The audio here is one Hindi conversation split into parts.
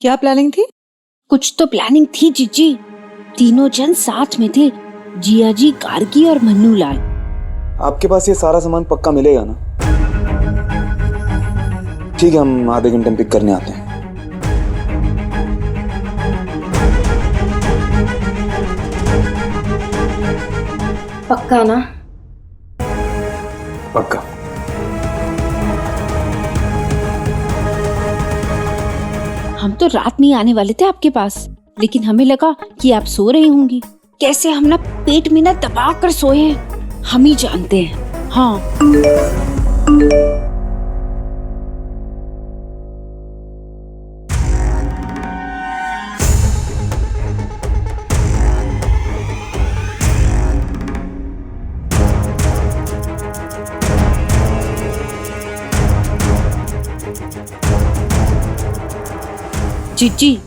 क्या प्लानिंग थी? कुछ तो प्लानिंग थी जीजी। तीनों जन साथ में थे, जिया जी, गार्गी और मन्नू लाल। आपके पास ये सारा सामान पक्का मिलेगा ना? ठीक है, हम आधे घंटे में पिक करने आते हैं। पक्का ना? पक्का। हम तो रात नहीं आने वाले थे आपके पास, लेकिन हमें लगा कि आप सो रही होंगी। कैसे हम ना पेट में ना दबा कर सोए हैं, हम ही जानते हैं। हाँ, जीजी,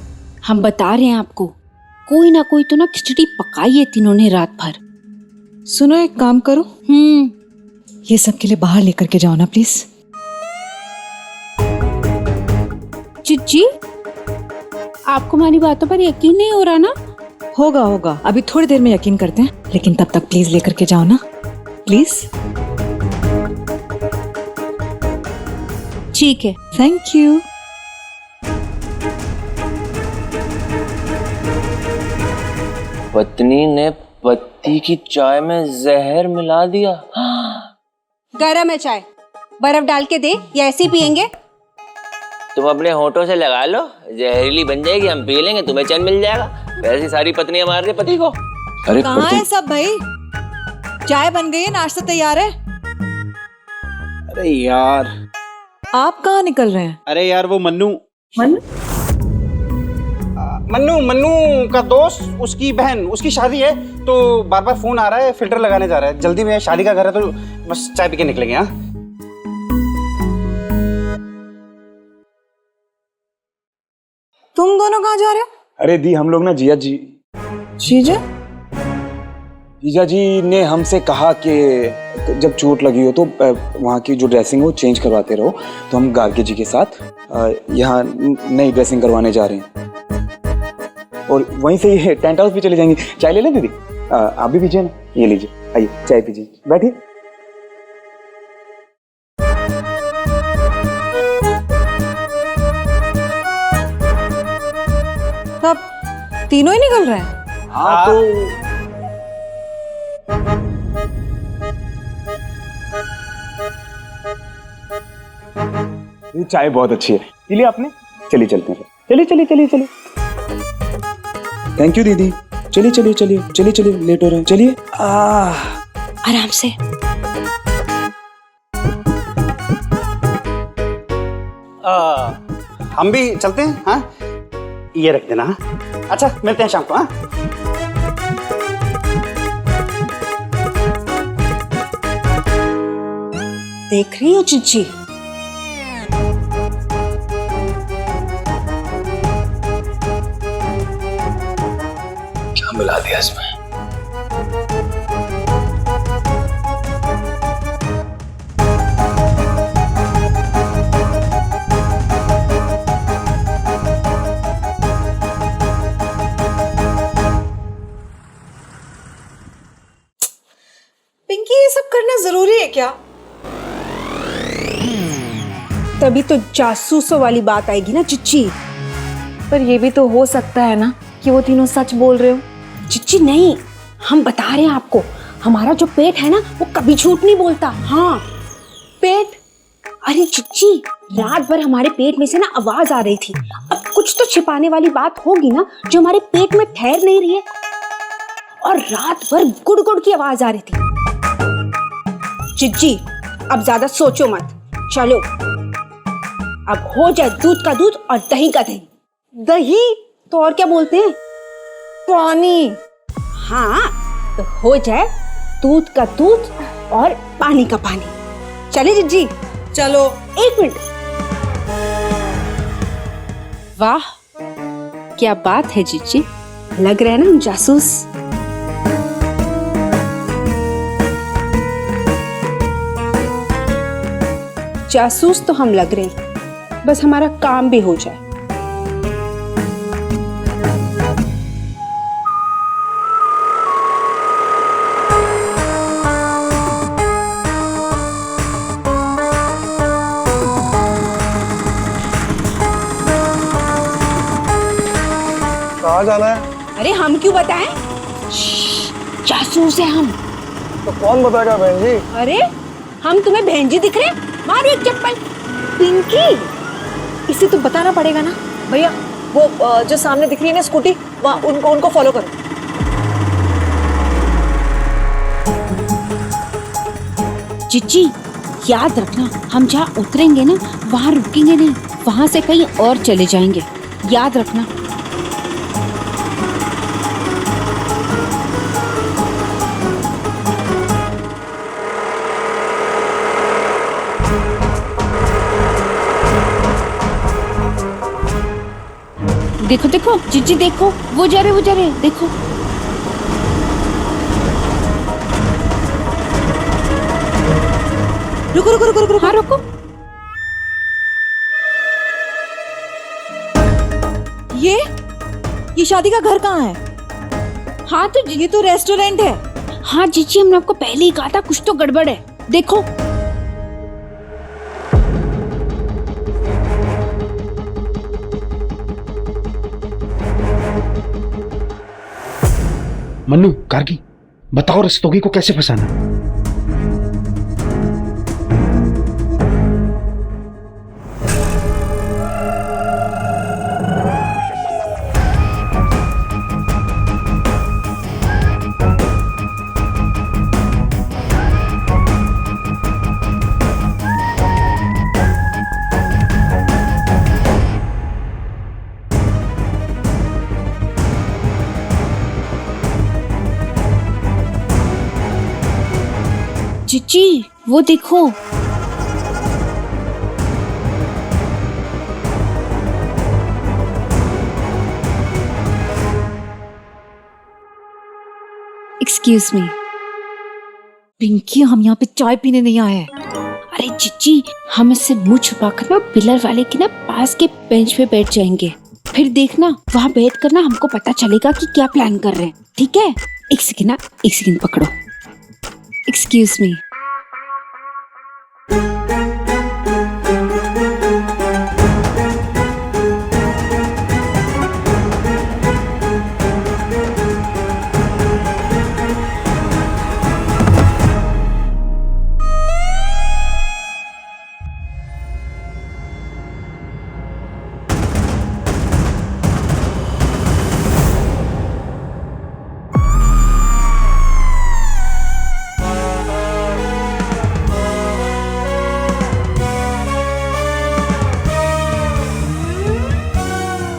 हम बता रहे हैं आपको, कोई ना कोई तो ना खिचड़ी पकाई है तीनों ने रात भर। सुनो, एक काम करो, ये सब के लिए बाहर लेकर के जाओ ना प्लीज। जीजी, आपको हमारी बातों पर यकीन नहीं हो रहा ना? होगा होगा, अभी थोड़ी देर में यकीन करते हैं, लेकिन तब तक प्लीज लेकर के जाओ ना, प्लीज। ठीक है। Thank you. पत्नी ने पति की चाय में जहर मिला दिया। गरम है चाय, बर्फ डाल के दे या ऐसे ही पियेंगे? तुम अपने होठों से लगा लो, जहरीली बन जाएगी, हम पी लेंगे, तुम्हें चैन मिल जाएगा। वैसी सारी पत्नियां मार दे पति को। अरे कहाँ है सब भाई? चाय बन गई है, नाश्ता तैयार है। अरे यार, आप कहाँ निकल रहे हैं? अरे यार वो मन्नू मन्नू का दोस्त, उसकी बहन, उसकी शादी है, तो बार बार फोन आ रहा है, फिल्टर लगाने जा रहा है। जल्दी में शादी का घर है, तो बस चाय पी के निकलेंगे। हाँ, तुम दोनों कहाँ जा रहे हो? अरे दी, हम लोग ना जीजा जी ने हमसे कहा कि जब चोट लगी हो तो वहाँ की जो ड्रेसिंग हो चेंज करवाते रहो, तो हम गार्गी जी के साथ यहाँ नई ड्रेसिंग करवाने जा रहे हैं, और वहीं से ये टेंट हाउस भी चले जाएंगे। चाय ले लें दीदी? आप भी पीजिए ना, ये लीजिए, आइए चाय पीजिए, बैठिए। तब तीनों ही निकल रहे हैं? हाँ तो ये चाय बहुत अच्छी है, पी लिया आपने? चलिए चलते हैं, चलिए। थैंक यू दीदी। चलिए, लेट हो रहे हैं, चलिए। आराम से। हम भी चलते हैं। हाँ, ये रख देना। हाँ, अच्छा, मिलते हैं शाम को। हाँ, देख रही हो जीजी? क्या मिला दिया इसमें? पिंकी, ये सब करना जरूरी है क्या? तभी तो जासूसों वाली बात आएगी ना चिच्ची। पर ये भी तो हो सकता है ना कि वो तीनों सच बोल रहे हो। चिच्ची नहीं, हम बता रहे हैं आपको, हमारा जो पेट है ना वो कभी झूठ नहीं बोलता। हाँ, पेट, अरे चिच्ची, रात भर हमारे पेट में से ना आवाज आ रही थी। अब कुछ तो छिपाने वाली बात होगी ना जो हमारे पेट में ठहर नहीं रही है। और रात भर गुड़ गुड़ की आवाज आ रही थी। चिच्ची, अब ज्यादा सोचो मत, चलो अब हो जाए दूध का दूध और दही का दही। दही तो और क्या बोलते हैं? पानी। हाँ, तो हो जाए दूध का दूध और पानी का पानी। चले जिज्जी? चलो। एक मिनट। वाह, क्या बात है जीजी। लग रहा है ना हम जासूस। जासूस तो हम लग रहे हैं, बस हमारा काम भी हो जाए। कहाँ जाना है? अरे हम क्यों बताएं? जासूस है हम। तो कौन बताएगा बहन जी? अरे हम तुम्हें बहन जी दिख रहे हैं? मारो एक चप्पल। पिंकी, इसे तो बताना पड़ेगा ना भैया। वो जो सामने दिख रही है ना स्कूटी, वहाँ उनको फॉलो करो। चिच्ची याद रखना, हम जहाँ उतरेंगे ना वहाँ रुकेंगे नहीं, वहाँ से कहीं और चले जाएंगे, याद रखना। देखो देखो चिच्ची, देखो वो जा रहे देखो। रुको। हाँ रुको। ये शादी का घर कहाँ है? हाँ तो ये तो रेस्टोरेंट है। हाँ जीजी, हमने आपको पहले ही कहा था कुछ तो गड़बड़ है। देखो मन्नू, गार्गी, बताओ रस्तोगी को कैसे फंसाना? चिच्ची वो देखो। Excuse me. पिंकी, हम यहाँ पे चाय पीने नहीं आए हैं। अरे चिच्ची, हम इससे मुंह छुपाकर ना पिलर वाले के ना पास के बेंच पे बैठ जाएंगे, फिर देखना वहाँ बैठ कर ना हमको पता चलेगा कि क्या प्लान कर रहे हैं, ठीक है? एक सेकंड पकड़ो। Excuse me.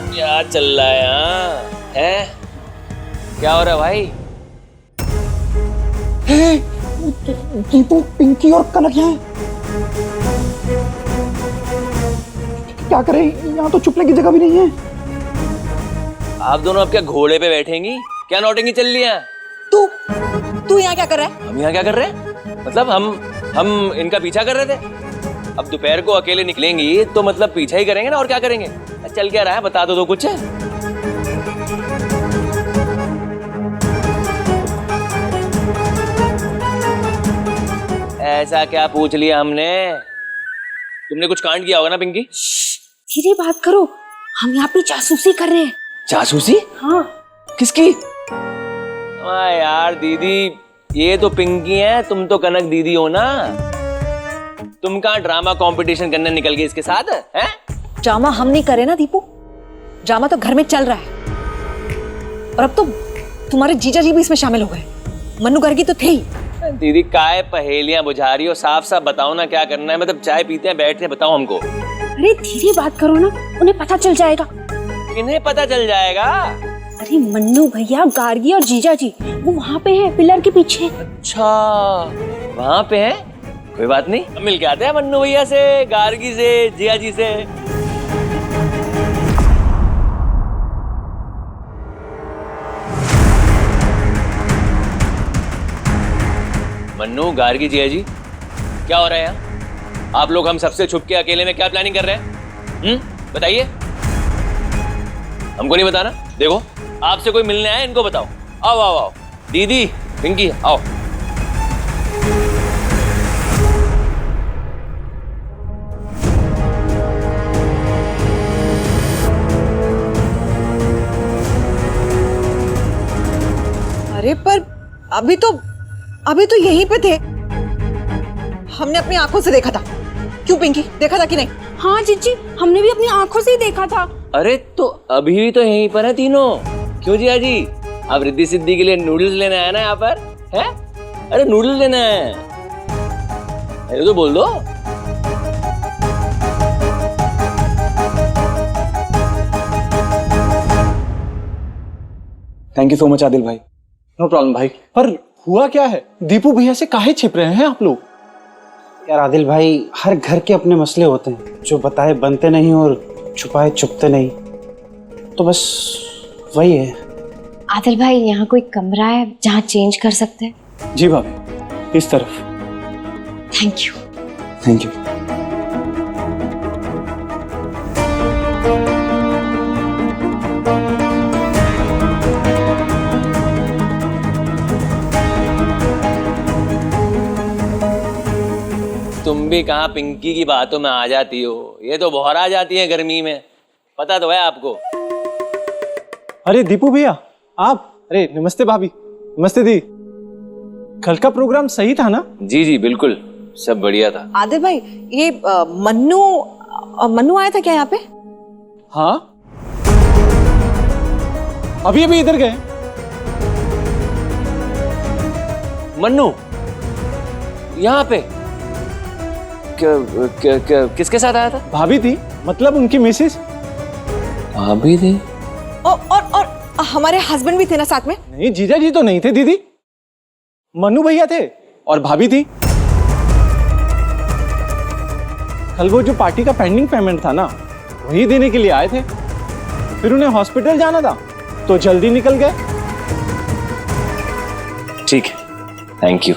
क्या चल रहा है यहाँ है? क्या हो रहा है भाई? दीपू, पिंकी और कनक यहाँ हैं। क्या करें, यहाँ तो छुपने की जगह भी नहीं है। आप दोनों अब क्या घोड़े पे बैठेंगी? क्या नौटंकी चल रही है? तू यहाँ क्या कर रहा है? हम यहाँ क्या कर रहे हैं? मतलब हम इनका पीछा कर रहे थे। अब दोपहर को अकेले निकलेंगी तो मतलब पीछा ही करेंगे ना, और क्या करेंगे? चल क्या रहा है, बता दो कुछ। ऐसा क्या पूछ लिया हमने? तुमने कुछ कांड किया होगा ना पिंकी? धीरे बात करो, हम यहाँ पे जासूसी कर रहे हैं। जासूसी? हाँ। किसकी? यार दीदी, ये तो पिंकी है, तुम तो कनक दीदी हो ना। तुम कहाँ ड्रामा कंपटीशन करने निकल गए इसके साथ हैं? ड्रामा हम नहीं करे ना दीपू, ड्रामा तो घर में चल रहा है। और अब तो तुम्हारे जीजा जी भी इसमें शामिल हो गए। मन्नू गर्गी तो थे ही। दीदी काय पहेलियां बुझा रही हो? साफ साफ बताओ ना क्या करना है। मतलब चाय पीते हैं, बैठते हैं, बताओ हमको। अरे धीरे बात करो ना, उन्हें पता चल जाएगा। किन्हें पता चल जाएगा? अरे मन्नू भैया, गार्गी और जीजा जी वो वहाँ पे हैं, पिलर के पीछे। अच्छा, वहाँ पे है? कोई बात नहीं, हम मिल के आते हैं मन्नू भैया से, गार्गी से, जिया जी से। मन्नू, गार्गी, जिया जी, क्या हो रहा है यहाँ? आप लोग हम सबसे छुप के अकेले में क्या प्लानिंग कर रहे हैं? बताइए। हमको नहीं बताना। देखो, आपसे कोई मिलने आया, इनको बताओ। आओ आओ आओ, दीदी, पिंकी, आओ। अभी तो यहीं पे थे, हमने अपनी आंखों से देखा था। क्यों पिंकी, देखा था कि नहीं? हाँ जीजी, हमने भी अपनी आंखों से ही देखा था। अरे तो अभी भी तो यहीं पर है तीनों। क्यों जिया जी, आप रिद्धि सिद्धि के लिए नूडल्स लेने आए ना यहाँ पर? हैं? अरे नूडल्स लेना है, अरे तो बोल दो। Thank you so much Adil भाई। नो प्रॉब्लम भाई। पर हुआ क्या है? दीपू भैया से काहे छिप रहे हैं आप लोग? यार आदिल भाई, हर घर के अपने मसले होते हैं, जो बताए बनते नहीं और छुपाए चुपते नहीं। तो बस वही है। आदिल भाई, यहाँ कोई कमरा है जहाँ चेंज कर सकते हैं? जी भाभी, इस तरफ। Thank you. Thank you. तुम भी कहाँ पिंकी की बातों में आ जाती हो, ये तो बहुत आ जाती है गर्मी में, पता तो है आपको। अरे दीपू भैया आप, अरे नमस्ते भाभी। नमस्ते दी। कल का प्रोग्राम सही था ना? जी जी बिल्कुल, सब बढ़िया था। आदिल भाई, ये मन्नू आया था क्या यहाँ पे? हाँ, अभी अभी इधर गए। मन्नू यहाँ पे किसके साथ आया था? भाभी थी, मतलब उनकी मिसेस। भाभी थी? और हमारे हस्बैंड भी थे ना साथ में? नहीं, जीजा जी तो नहीं थे दीदी, मन्नू भैया थे और भाभी थी। कल वो जो पार्टी का पेंडिंग पेमेंट था ना, वही देने के लिए आए थे। फिर उन्हें हॉस्पिटल जाना था तो जल्दी निकल गए। ठीक है, थैंक यू।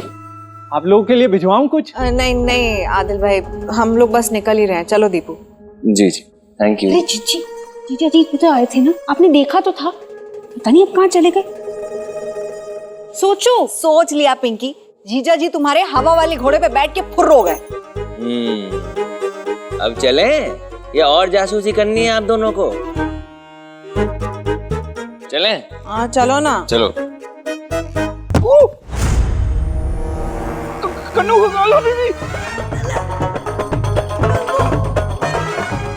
आप लोगों के लिए भिजवाऊं कुछ? नहीं आदिल भाई, हम लोग बस निकल ही रहे हैं। चलो दीपू। जी जी थैंक यू। अरे जीजी, जीजा जी तो आए थे ना, आपने देखा तो था, पता नहीं अब कहाँ चले गए। सोच लिया पिंकी, जीजा जी तुम्हारे हवा वाले घोड़े पे बैठ के फुर्र हो गए। अब चले या और जासूसी करनी है आप दोनों को? चले? हाँ चलो ना। चलो। कन्नू को कॉल हो दीदी।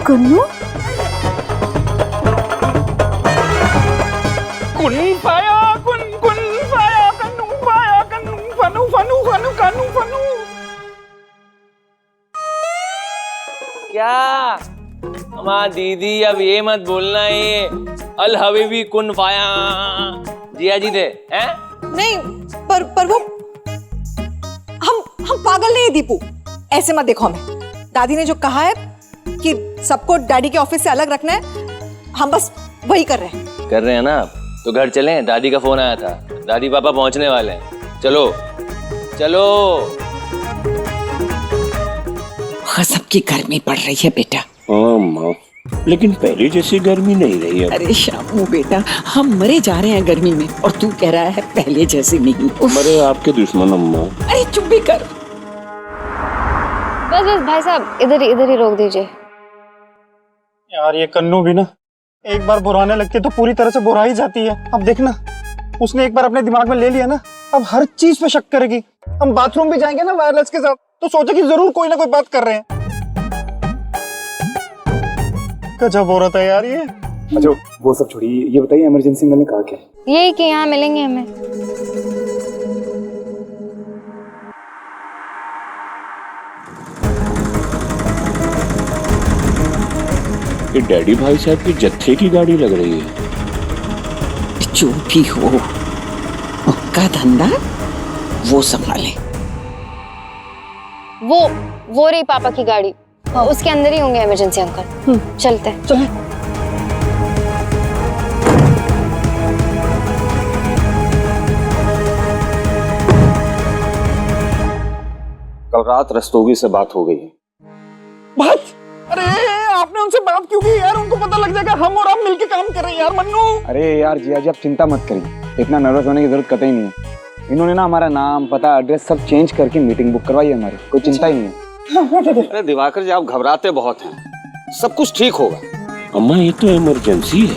कन्नू? कुन पाया, कुन पाया, कन्नू पाया, कन्नू फनु फनु फनु कन्नू फनु। क्या हमारा दीदी, अब ये मत बोलना, ये अल हबीबी कुन फाया जिया जी थे हैं? नहीं, पर वो हम पागल नहीं है दीपू, ऐसे मत देखो हमें। दादी ने जो कहा है कि सबको डैडी के ऑफिस से अलग रखना है, हम बस वही कर रहे हैं ना आप? तो घर चलें, दादी का फोन आया था, दादी पापा पहुंचने वाले हैं। चलो चलो। गजब की गर्मी पड़ रही है बेटा। हाँ माँ, लेकिन पहले जैसी गर्मी नहीं रही अब। अरे शामू बेटा, हम मरे जा रहे हैं गर्मी में और तू कह रहा है पहले जैसी नहीं। मरे आपके दुश्मन अम्मा। अरे चुप भी कर। बस भाई साहब, इधर ही रोक दीजिए। यार ये कन्नू भी ना, एक बार बुराने लगती है तो पूरी तरह से बुरा ही जाती है। अब देखना, उसने एक बार अपने दिमाग में ले लिया ना, अब हर चीज पे शक करेगी। हम बाथरूम भी जाएंगे ना वायरलेस के साथ तो सोचेगी जरूर कोई ना कोई बात कर रहे हैं। गजब हो रहा था यार ये। अच्छा वो सब छोड़िए, ये बताइए इमरजेंसी मैंने कहा क्या? यही कि यहाँ मिलेंगे हमें। ये डैडी भाई साहब की जत्थे की गाड़ी लग रही है। जो भी हो, उनका धंधा वो संभाले। वो रही पापा की गाड़ी, उसके अंदर ही होंगे इमरजेंसी अंकल। चलते हैं। चले। कल रात रस्तोगी से बात हो गई है। बात? अरे आपने उनसे बात क्यों की यार? उनको पता लग जाएगा हम और आप मिलके काम कर रहे हैं यार। मन्नू, अरे यार जिया जी आप चिंता मत करिए, इतना नर्वस होने की जरूरत कतई नहीं है। इन्होंने ना हमारा नाम पता एड्रेस सब चेंज करके मीटिंग बुक करवाई है हमारी, कोई चिंता ही नहीं है। अरे दिवाकर जी आप घबराते बहुत हैं, सब कुछ ठीक होगा। अम्मा ये तो इमरजेंसी है,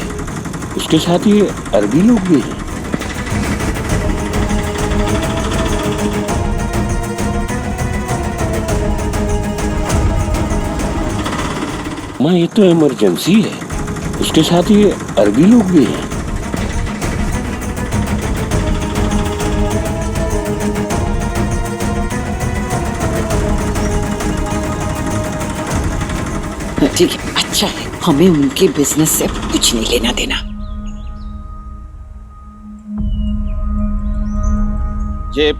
उसके साथ ये अरबी लोग भी हैं। अम्मा ये तो इमरजेंसी है, उसके साथ ये अरबी लोग भी हैं। ठीक है, अच्छा है, हमें उनके बिजनेस से कुछ नहीं लेना देना। ये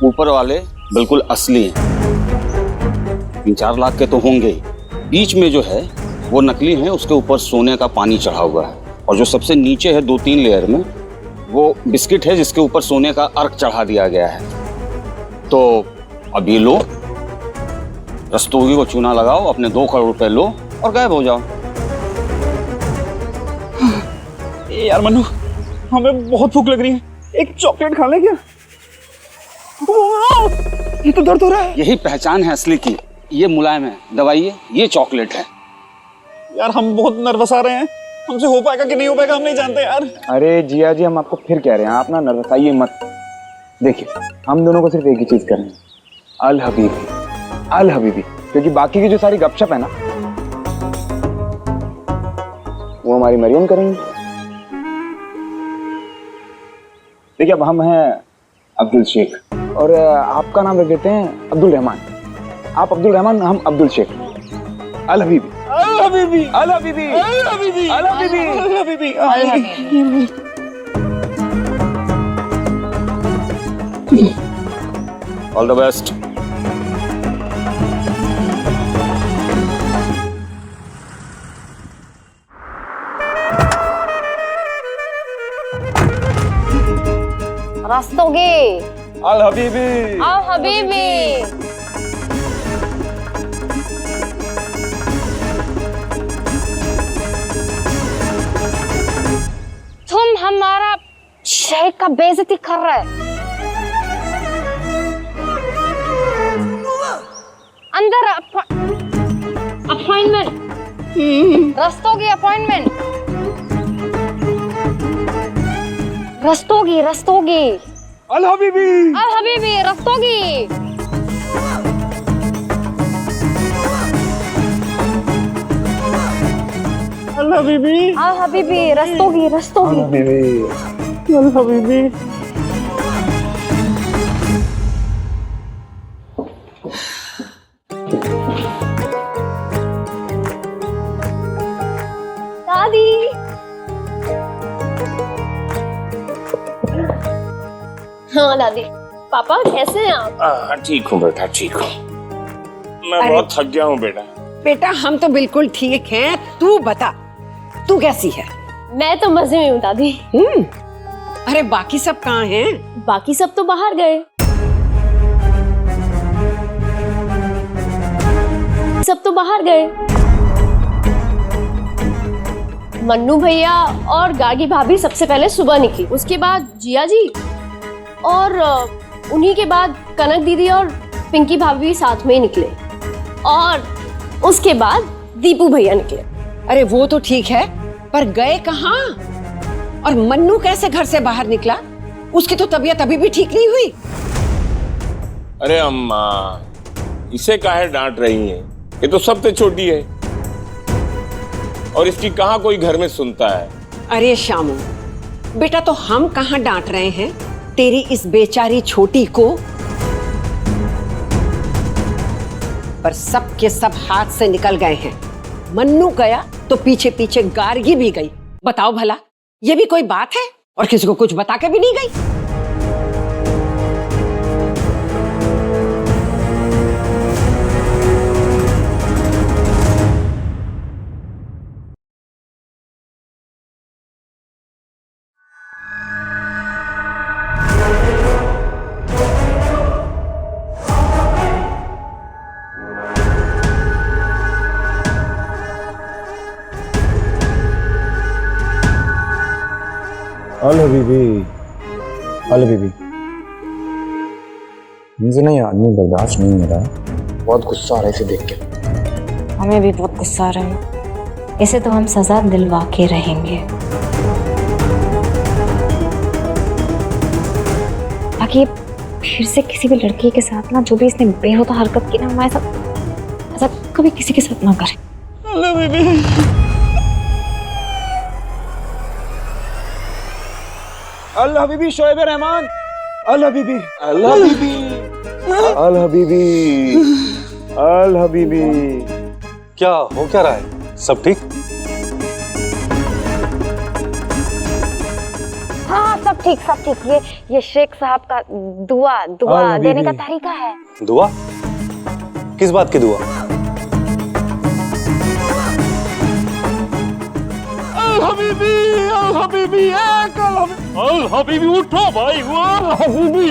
ऊपर वाले बिल्कुल असली हैं, 3-4 लाख के तो होंगे ही। बीच में जो है वो नकली है, उसके ऊपर सोने का पानी चढ़ा हुआ है। और जो सबसे नीचे है 2-3 लेयर में, वो बिस्किट है जिसके ऊपर सोने का अर्क चढ़ा दिया गया है। तो अब ये लो, रस्तोगी को चूना लगाओ, अपने 2 करोड़ रुपए लो और गायब हो जाओ। यार मनु, हमें बहुत भूख लग रही है, एक चॉकलेट खा ले क्या? ये तो दर्द हो रहा है। यही पहचान है असली की, ये मुलायम है, दवाइए, ये चॉकलेट है। यार हम बहुत नर्वस आ रहे हैं, हमसे हो पाएगा कि नहीं हो पाएगा हम नहीं जानते यार। अरे जिया जी, हम आपको फिर कह रहे हैं, आप ना नर्वस आइए मत। देखिए, हम दोनों को सिर्फ एक ही चीज करनी है, अल हबीबी, अल हबीबी। क्योंकि बाकी की जो सारी गपशप है ना, वो हमारी मरियम करेंगी। देखिए, अब हम हैं अब्दुल शेख और आपका नाम रख देते हैं अब्दुल रहमान। आप अब्दुल रहमान, हम अब्दुल शेख। अल हबीबी, अल हबीबी, अल हबीबी, अल हबीबी, अल हबीबी, अल हबीबी, अल हबीबी। All the best. रस्तोगी, अल हबीबी, आओ हबीबी। तुम हमारा शेख का बेइज्जती कर रहे हैं। अंदर अपॉइंटमेंट, रस्तोगी अपॉइंटमेंट, रस्तोगी, रस्तोगी, अल हबीबी, अल हबीबी, रस्तोगी। अल हबीबी, अल हबीबी, रस्तोगी, रस्तोगी। अल हबीबी। दादी, हाँ दादी। पापा कैसे हैं आप? ठीक हूँ बेटा, ठीक हूँ। मैं बहुत थक गया हूँ बेटा। बेटा हम तो बिल्कुल ठीक हैं, तू बता, तू कैसी है? मैं तो मजे में हूँ दादी। अरे बाकी सब कहाँ हैं? बाकी सब तो बाहर गए। सब तो बाहर गए। मन्नू भैया और गागी भाभी सबसे पहले सुबह निकली, उसके बाद जिया जी और उन्हीं के बाद कनक दीदी और पिंकी भाभी भी साथ में ही निकले और उसके बाद दीपू भैया निकले। अरे वो तो ठीक है, पर गए कहाँ? और मन्नू कैसे घर से बाहर निकला? उसकी तो तबीयत अभी भी ठीक नहीं हुई। अरे अम्मा, इसे काहे डांट रही हैं? ये तो सबसे छोटी है और इसकी कहाँ कोई घर में सुनता है। अरे शामू बेटा, तो हम कहाँ डांट रहे हैं तेरी इस बेचारी छोटी को? पर सब के सब हाथ से निकल गए हैं। मन्नू गया तो पीछे पीछे गार्गी भी गई। बताओ भला, ये भी कोई बात है? और किसी को कुछ बता के भी नहीं गई। अल हबीबी, अल हबीबी। मुझे ना ये आदमी बर्दाश्त नहीं हो रहा है, बहुत गुस्सा आ रहा है इसे देख के। हमें भी बहुत गुस्सा आ रहा है। इसे तो हम सजा दिलवा के रहेंगे। बाकी फिर से किसी भी लड़की के साथ ना, जो भी इसने बेहुदा हरकत की ना, हमारे साथ ऐसा कभी किसी के साथ ना करे। अल्लाह बीबी। अल हबीबी शोएब रहमान, अल हबीबी, अल हबीबी, अल हबीबी, अल हबीबी। क्या हो क्या रहा है? सब ठीक? हाँ सब ठीक सब ठीक। ये शेख साहब का दुआ दुआ हाँ, देने का बीबी। तरीका है। दुआ? किस बात की दुआ? अल हबीबी, अल हबीबी, अल हबीबी, उठो भाई, अल हबीबी।